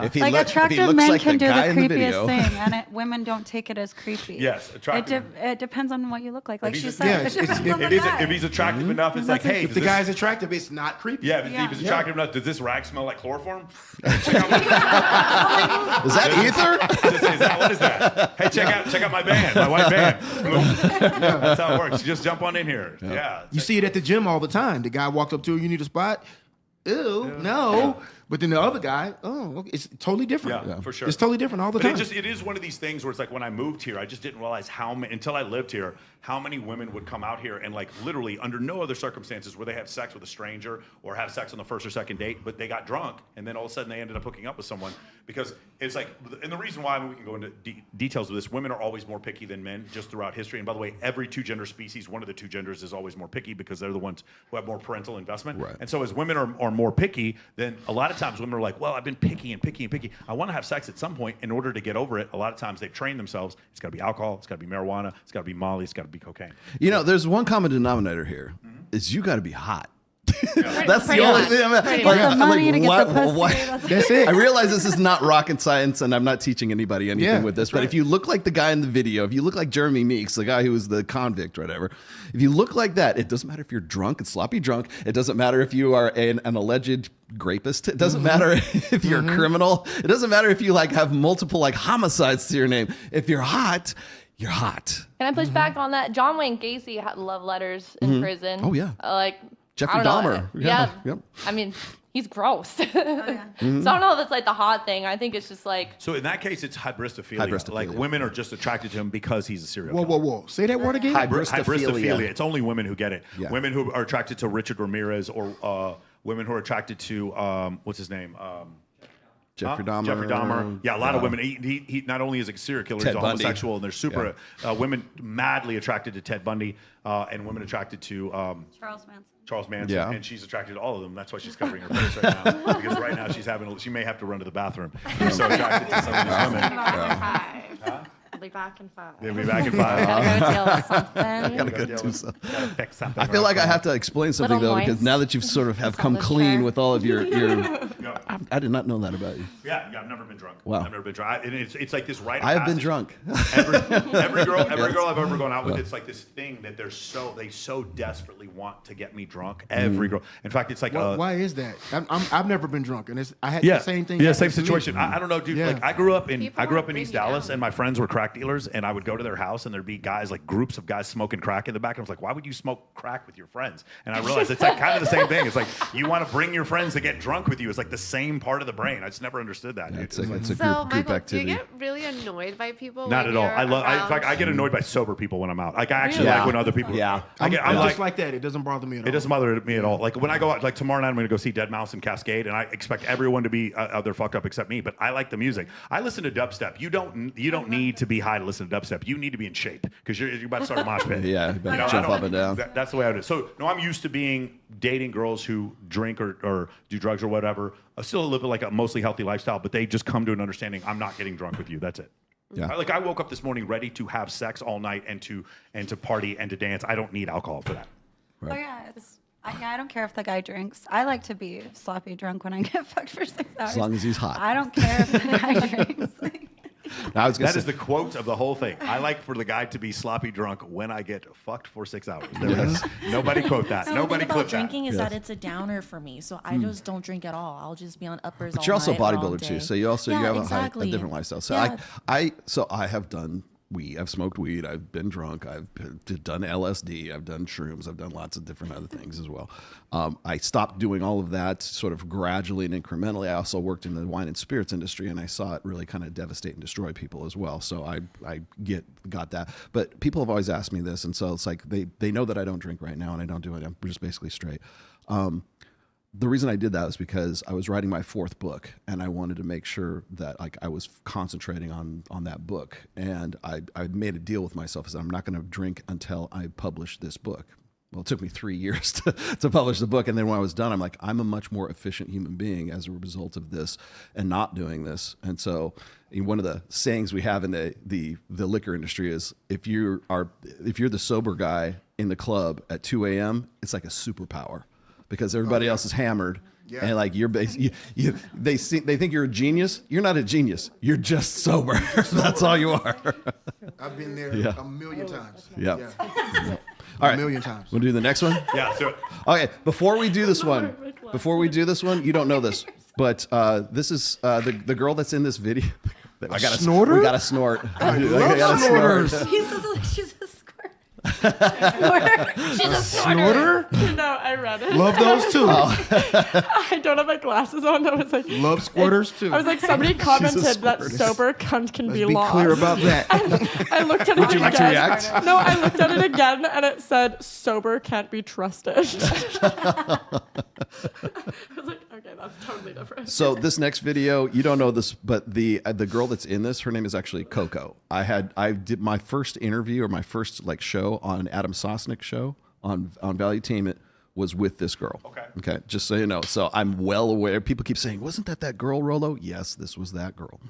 If he Like attractive looks men like can the do the guy in the creepiest video, thing, and women don't take it as creepy. Yes, attractive. It depends on what you look like. Like she he's- said, yeah, it depends on the If guy. he's attractive enough, it's like, hey, If the guy's attractive, it's not creepy. yeah, if he's attractive enough, does this rag smell like chloroform? Check out is that ether? what is that? Hey, check out my band, my white band. That's how it works. You just jump on in here. Yeah. You see it at the gym all the time. The guy walked up to you, you need a spot? Ew, no. But then the other guy, okay, it's totally different. Yeah, for sure. It's totally different all the time. It is one of these things where it's like when I moved here, I just didn't realize how many, until I lived here, how many women would come out here and like literally under no other circumstances where they have sex with a stranger or have sex on the first or second date, but they got drunk and then all of a sudden they ended up hooking up with someone because it's like, and the reason why, we can go into details of this, women are always more picky than men just throughout history. And by the way, every two gender species, one of the two genders is always more picky because they're the ones who have more parental investment. Right. And so as women are more picky, then a lot of times women are like, well, I've been picky and picky and picky. I want to have sex at some point in order to get over it. A lot of times they've trained themselves. It's got to be alcohol. It's got to be marijuana. It's got to be Molly. It's got to be cocaine. You know, there's one common denominator here: is you got to be hot. That's the Pretty only much. thing. I mean, Pretty like, much. The money to get why- the pussy, why- That's it. I realize this is not rocket science, and I'm not teaching anybody anything Yeah, with this. that's But right. if you look like the guy in the video, if you look like Jeremy Meeks, the guy who was the convict, or whatever, if you look like that, it doesn't matter if you're drunk and sloppy drunk. It doesn't matter if you are an alleged rapist. It doesn't matter if you're a criminal. It doesn't matter if you like have multiple like homicides to your name. If you're hot, you're hot. Can I push back on that? John Wayne Gacy had love letters in prison. Oh, yeah. Like Jeffrey I don't know. Dahmer. Yeah. Yep. I mean, he's gross. So I don't know if it's like the hot thing. I think it's just like So in that case, it's hybristophilia. Hybristophilia. Like women are just attracted to him because he's a serial Whoa, killer. whoa, whoa. Say that word again? Hybristophilia. It's only women who get it. Yeah. Women who are attracted to Richard Ramirez or women who are attracted to, what's his name? Jeffrey Dahmer. Jeffrey Dahmer. Yeah, a lot of women. He not only is a serial killer, Ted he's a Bundy. homosexual, and there's super women madly attracted to Ted Bundy, and women attracted to Charles Manson. Charles Manson, Yeah. and she's attracted to all of them. That's why she's covering her face right now, because right now she may have to run to the bathroom. She's so attracted to some of these women. I'll be back in 5. They'll be back in 5. Gotta go deal with something. Gotta go do something. Gotta fix something. I feel like I have to explain something Little though, because moist. now that you've sort of have come That's clean fair. with all of your Yeah. I did not know that about you. Yeah, I've never been drunk. Wow. I've never been drunk. And it's like this rite of I have been passage. drunk. Every girl I've ever gone out with, it's like this thing that they so desperately want to get me drunk. Every girl. In fact, it's like Why is that? I've never been drunk, and I had yeah, the same thing. Yeah, happen same to me. situation. I don't know, dude. Yeah. Like I grew up in People wanna bring East you Dallas, down. and my friends were crack dealers, and I would go to their house, and there'd be guys, like groups of guys smoking crack in the back. And I was like, why would you smoke crack with your friends? And I realized it's like kind of the same thing. It's like you want to bring your friends to get drunk with you. It's like the same part of the brain. I just never understood that. Dude. It's a group So, Michael, do activity. you get really annoyed by people? Not when at all. you're In fact, around? I get annoyed by sober people when I'm out. Like I actually Really? like when other people. Yeah. I'm I'm like, just like that. It doesn't bother me at all. it doesn't bother me at all. Like when I go out, like tomorrow night, I'm going to go see Dead Mouse in Cascade, and I expect everyone to be out there fucked up except me. But I like the music. I listen to dubstep. You don't need to be high to listen to dubstep. You need to be in shape because you're about to start a mosh pit. Yeah, you better I jump don't- up and down. That's the way I do it. So no, I'm used to dating girls who drink or do drugs or whatever. I still live like a mostly healthy lifestyle, but they just come to an understanding. I'm not getting drunk with you. That's it. Yeah. I woke up this morning ready to have sex all night and to party and to dance. I don't need alcohol for that. Oh yeah, I don't care if the guy drinks. I like to be sloppy drunk when I get fucked for 6 hours. As long as he's hot. I don't care if the guy drinks. Now, I was gonna That say, is the quote of the whole thing. I like for the guy to be sloppy drunk when I get fucked for 6 hours. Nobody quote that. So Nobody the thing about clip drinking that. is that it's a downer for me. So I just don't drink at all. I'll just be on uppers but all you're also a night or all bodybuilder too, day. so you also Yeah, you have a exactly. different lifestyle. So Yeah. I have done weed. I've smoked weed. I've been drunk. I've done LSD. I've done shrooms. I've done lots of different other things as well. I stopped doing all of that sort of gradually and incrementally. I also worked in the wine and spirits industry, and I saw it really kind of devastate and destroy people as well. So I got that. But people have always asked me this, and so it's like they know that I don't drink right now, and I don't do it. I'm just basically straight. The reason I did that was because I was writing my 4th book, and I wanted to make sure that like I was concentrating on that book. And I made a deal with myself is I'm not going to drink until I publish this book. Well, it took me 3 years to publish the book, and then when I was done, I'm like, I'm a much more efficient human being as a result of this and not doing this. And so, one of the sayings we have in the liquor industry is if you're the sober guy in the club at 2 a.m., it's like a superpower. Because everybody else is hammered Yeah. And like they think you're a genius. You're not a genius. You're just sober. That's all you are. I've been there Yeah. a million times. Yeah. Yeah. All right. A million times. We'll do the next one. Yeah. So Okay, before we do this one, you don't know this, but this is the girl that's in this video. snorter? We got to snort. I love snorters. He says like she's a squirt. She's a Snorter? No, I read it. Love those too. I don't have my glasses on. I was like, Love squirters too. I was like, somebody commented that squirter. sober cunt can Let's be be lost. clear about that. I looked at it Would you like to again. react? No, I looked at it again and it said sober can't be trusted. I was like, okay, that's totally different. So this next video, you don't know this, but the girl that's in this, her name is actually Coco. I did my first interview or my first like show on Adam Sosnick's show on Valuetainment was with this girl. Okay, just so you know. So I'm well aware. People keep saying, wasn't that girl, Rolo? Yes, this was that girl.